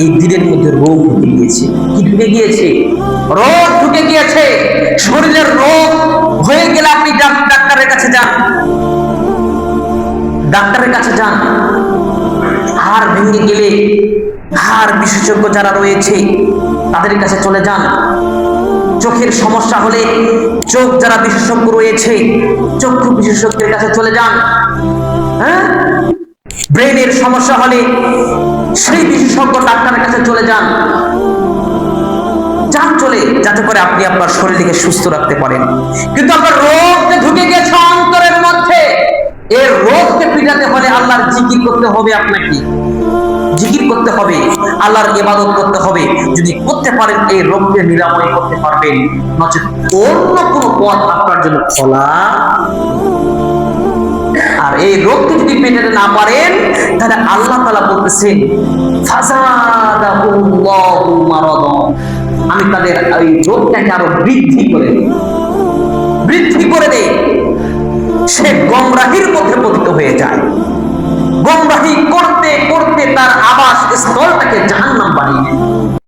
এই দিলের মধ্যে রোগ ঢুকে গিয়েছে। কি ঢুকে গিয়েছে? রোগ ঢুকে গিয়েছে। শরীরের রোগ হয়ে গেলে আপনি ডাক্তারের কাছে যান, ডাক্তারের কাছে যান। হাড় ভেঙে গেলে হাড় বিশেষজ্ঞ যারা রয়েছে তাদের কাছে চলে যান। চোখের সমস্যা হলে চোখ যারা বিশেষজ্ঞ রয়েছে চক্ষু বিশেষজ্ঞের কাছে চলে যান। হ্যাঁ, ব্রেনের সমস্যা হলে সেই বিশেষজ্ঞ ডাক্তারের কাছে চলে যান। যান চলে, যাতে করে আপনি আপনার শরীরকে সুস্থ রাখতে পারেন। কিন্তু আপনার রোগ ঢুকে গেছে অন্তরের মধ্যে, এই রোগকে পিটাতে হলে আল্লাহর জিকির করতে হবে। আপনাকে জিকির করতে হবে, আল্লাহর ইবাদত করতে হবে। যদি করতে পারেন এই রোগকে নিরাময় করতে পারবেন, নচেত অন্য কোনো পথ আপনার জন্য খোলা। আর এই রোগকে যদি পেটাতে না পারেন তাহলে আল্লাহ তাআলা বলতেছেন ফাযাদাহুল্লাহু মারাদা, আমি তাদের এই রোগটাকে আরো বৃদ্ধি করে দেই। সে গোমরাহির মধ্যে পতিত হয়ে যায়। গোমরাহি করতে করতে তার আবাস স্থলটাকে জাহান্নাম বানিয়ে দেয়।